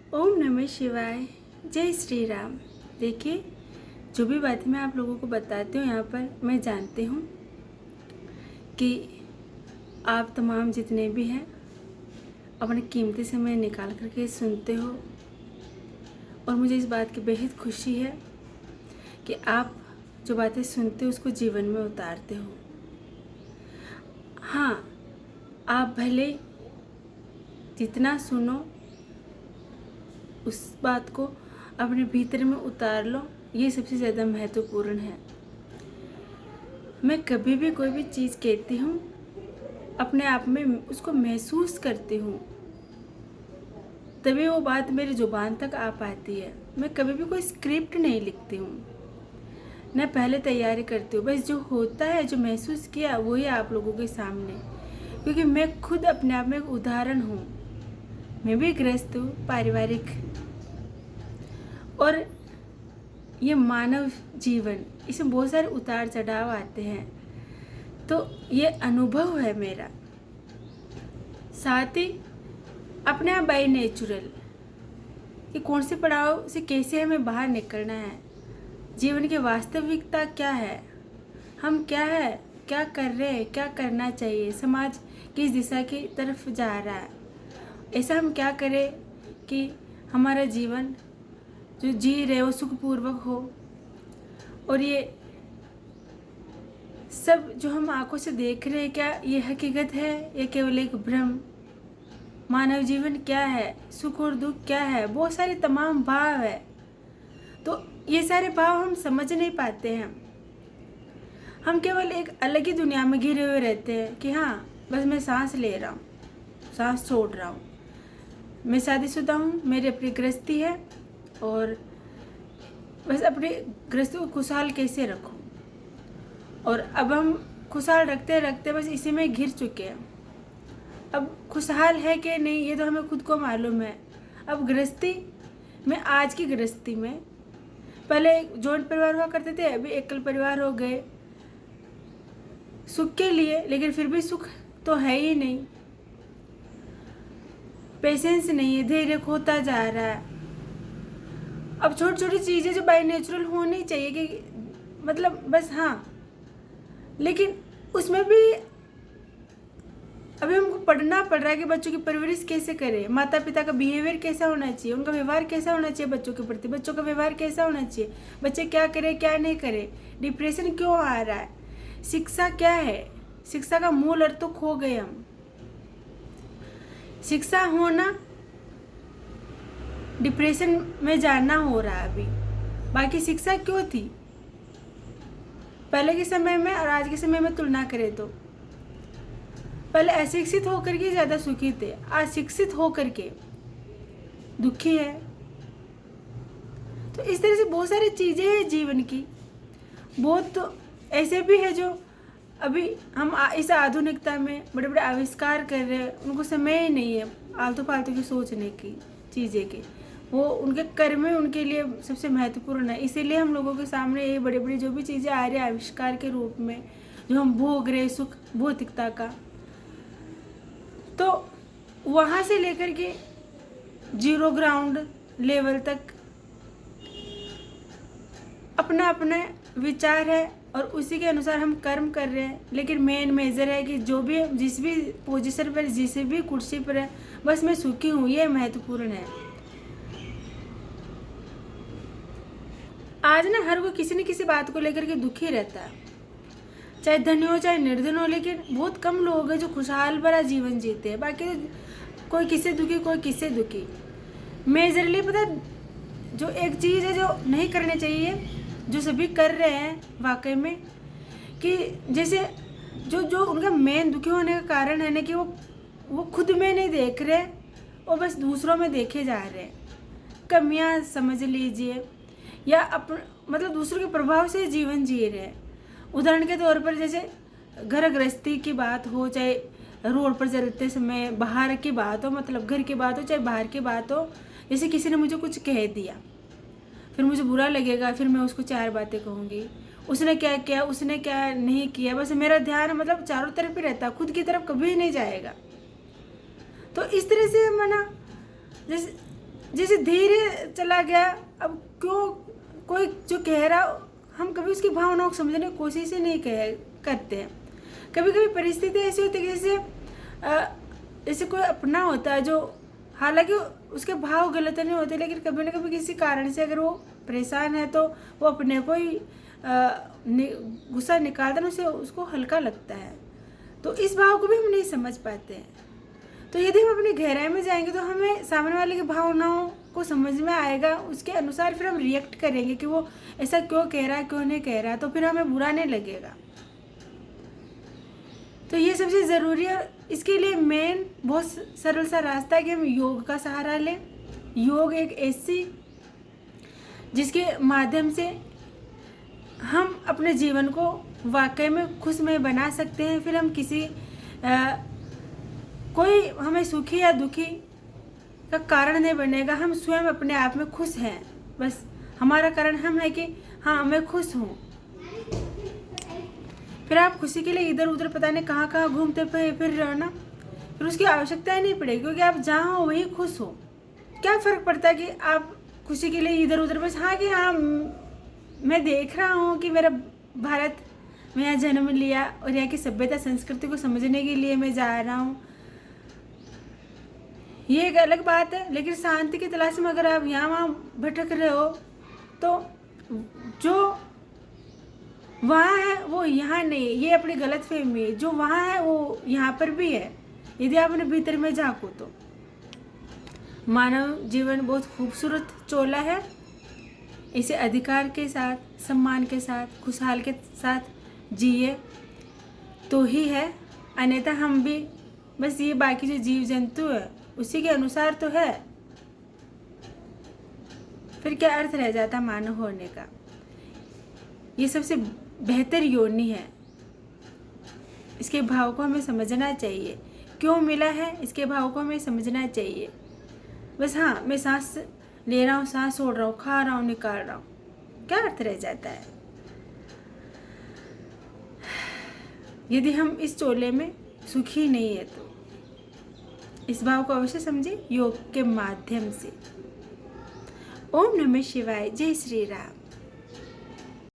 ओम नमः शिवाय। जय श्री राम। देखिए, जो भी बातें मैं आप लोगों को बताती हूँ यहाँ पर, मैं जानती हूँ कि आप तमाम जितने भी हैं अपने कीमती समय निकाल करके सुनते हो, और मुझे इस बात की बेहद खुशी है कि आप जो बातें सुनते हो उसको जीवन में उतारते हो। हाँ, आप भले जितना सुनो उस बात को अपने भीतर में उतार लो, ये सबसे ज़्यादा महत्वपूर्ण है। मैं कभी भी कोई भी चीज़ कहती हूँ अपने आप में उसको महसूस करती हूँ, तभी वो बात मेरी ज़ुबान तक आ पाती है। मैं कभी भी कोई स्क्रिप्ट नहीं लिखती हूँ, न पहले तैयारी करती हूँ। बस जो होता है, जो महसूस किया, वही आप लोगों के सामने। क्योंकि मैं खुद अपने आप में एक उदाहरण हूँ। मैं भी ग्रस्त हूँ पारिवारिक, और ये मानव जीवन, इसमें बहुत सारे उतार चढ़ाव आते हैं। तो ये अनुभव है मेरा, साथ ही अपने आप बाय नेचुरल कि कौन से पड़ाव से कैसे हमें बाहर निकलना है, जीवन की वास्तविकता क्या है, हम क्या है, क्या कर रहे हैं, क्या करना चाहिए, समाज किस दिशा की तरफ जा रहा है, ऐसा हम क्या करें कि हमारा जीवन जो जी रहे वो सुखपूर्वक हो। और ये सब जो हम आंखों से देख रहे हैं, क्या ये हकीकत है या केवल एक भ्रम? मानव जीवन क्या है, सुख और दुख क्या है, बहुत सारे तमाम भाव है। तो ये सारे भाव हम समझ नहीं पाते हैं। हम केवल एक अलग ही दुनिया में घिरे हुए रहते हैं कि हाँ, बस मैं सांस ले रहा हूँ, सांस छोड़ रहा हूँ। मैं शादीशुदा हूँ, मेरी अपनी गृहस्थी है, और बस अपनी गृहस्थी को खुशहाल कैसे रखूँ। और अब हम खुशहाल रखते रखते बस इसी में घिर चुके हैं। अब खुशहाल है कि नहीं, ये तो हमें खुद को मालूम है। अब गृहस्थी में, आज की गृहस्थी में, पहले जॉइंट परिवार हुआ करते थे, अभी एकल परिवार हो गए सुख के लिए, लेकिन फिर भी सुख तो है ही नहीं। पेशेंस नहीं है, धैर्य खोता जा रहा है। अब छोटी छोटी चीज़ें जो बाय नेचुरल होनी चाहिए कि मतलब बस हाँ, लेकिन उसमें भी अभी हमको पढ़ना पड़ रहा है कि बच्चों की परवरिश कैसे करें, माता पिता का बिहेवियर कैसा होना चाहिए, उनका व्यवहार कैसा होना चाहिए बच्चों के प्रति, बच्चों का व्यवहार कैसा होना चाहिए, बच्चे क्या करें क्या नहीं करें, डिप्रेशन क्यों आ रहा है, शिक्षा क्या है, शिक्षा का मूल अर्थ तो खो गए हम। शिक्षा होना डिप्रेशन में जाना हो रहा है अभी, बाकी शिक्षा क्यों थी? पहले के समय में और आज के समय में तुलना करें तो पहले अशिक्षित होकर के ज़्यादा सुखी थे, आज शिक्षित होकर के दुखी है। तो इस तरह से बहुत सारी चीज़ें हैं जीवन की। बहुत तो ऐसे भी है जो अभी हम इस आधुनिकता में बड़े बड़े आविष्कार कर रहे हैं, उनको समय ही नहीं है आलतू फालतू की सोचने की चीज़ें की। वो उनके कर्म उनके लिए सबसे महत्वपूर्ण है। इसीलिए हम लोगों के सामने ये बड़ी बड़ी जो भी चीज़ें आ रही है आविष्कार के रूप में, जो हम भोग रहे सुख भौतिकता का, तो वहाँ से लेकर के जीरो ग्राउंड लेवल तक अपना अपना विचार है, और उसी के अनुसार हम कर्म कर रहे हैं। लेकिन मेन मेजर है कि जो भी जिस भी पोजीशन पर, जिस भी कुर्सी पर है, बस मैं सुखी हूँ, ये महत्वपूर्ण है। आज ना हर कोई किसी न किसी बात को लेकर के दुखी रहता है, चाहे धनी हो चाहे निर्धन हो, लेकिन बहुत कम लोग हैं जो खुशहाल भरा जीवन जीते हैं। बाकी कोई किससे दुखी, कोई किससे दुखी। मेजरली पता जो एक चीज़ है जो नहीं करनी चाहिए, जो सभी कर रहे हैं वाकई में, कि जैसे जो जो उनका मेन दुखी होने का कारण है ना, कि वो खुद में नहीं देख रहे और बस दूसरों में देखे जा रहे हैं। कमियां समझ लीजिए, या मतलब दूसरों के प्रभाव से जीवन जी रहे हैं। उदाहरण के तौर पर जैसे घर गृहस्थी की बात हो, चाहे रोड पर चलते समय बाहर की बात हो, मतलब घर की बात हो चाहे बाहर की बात हो। जैसे किसी ने मुझे कुछ कह दिया, फिर मुझे बुरा लगेगा, फिर मैं उसको चार बातें कहूँगी, उसने क्या किया, उसने क्या नहीं किया। बस मेरा ध्यान मतलब चारों तरफ ही रहता, खुद की तरफ कभी नहीं जाएगा। तो इस तरह से हम ना, जैसे जैसे धीरे चला गया। अब क्यों कोई जो कह रहा, हम कभी उसकी भावनाओं को समझने की कोशिश ही नहीं करते हैं। कभी कभी परिस्थिति ऐसी होती है कि जैसे कोई अपना होता है जो, हालांकि उसके भाव गलत नहीं होते, लेकिन कभी ना कभी किसी कारण से अगर वो परेशान है तो वो अपने को ही गुस्सा निकालता है, उसे उसको हल्का लगता है। तो इस भाव को भी हम नहीं समझ पाते हैं। तो यदि हम अपनी गहराई में जाएंगे तो हमें सामने वाले की भावनाओं को समझ में आएगा, उसके अनुसार फिर हम रिएक्ट करेंगे कि वो ऐसा क्यों कह रहा है, क्यों नहीं कह रहा है, तो फिर हमें बुरा नहीं लगेगा। तो ये सबसे ज़रूरी है। इसके लिए मेन बहुत सरल सा रास्ता है कि हम योग का सहारा लें। योग एक ऐसी जिसके माध्यम से हम अपने जीवन को वाकई में खुशमय बना सकते हैं। फिर हम किसी कोई हमें सुखी या दुखी का कारण नहीं बनेगा। हम स्वयं अपने आप में खुश हैं, बस हमारा कारण हम है कि हाँ मैं खुश हूँ। फिर आप खुशी के लिए इधर उधर पता नहीं कहाँ कहाँ घूमते फिर रहो ना, फिर उसकी आवश्यकता ही नहीं पड़ेगी, क्योंकि आप जहाँ हो वहीं खुश हो। क्या फ़र्क पड़ता है कि आप खुशी के लिए इधर उधर, बस हाँ कि हाँ मैं देख रहा हूँ कि मेरा भारत में यहाँ जन्म लिया और यहाँ की सभ्यता संस्कृति को समझने के लिए मैं जा रहा हूँ, ये एक अलग बात है। लेकिन शांति की तलाश में अगर आप यहाँ वहाँ भटक रहे हो तो जो वहाँ है वो यहाँ नहीं, ये अपनी गलत फहमी है। जो वहाँ है वो यहाँ पर भी है, यदि आप अपने भीतर में झांको तो। मानव जीवन बहुत खूबसूरत चोला है, इसे अधिकार के साथ, सम्मान के साथ, खुशहाल के साथ जिए तो ही है, अन्यथा हम भी बस ये बाकी जो जीव जंतु है उसी के अनुसार तो है। फिर क्या अर्थ रह जाता मानव होने का। ये सबसे बेहतर योनि है, इसके भाव को हमें समझना चाहिए। क्यों मिला है इसके भाव को हमें समझना चाहिए। बस हाँ मैं सांस ले रहा हूँ, सांस छोड़ रहा हूँ, खा रहा हूँ, निकाल रहा हूँ, क्या अर्थ रह जाता है। यदि हम इस चोले में सुखी नहीं है तो इस भाव को अवश्य समझे योग के माध्यम से। ओम नमः शिवाय। जय श्री राम।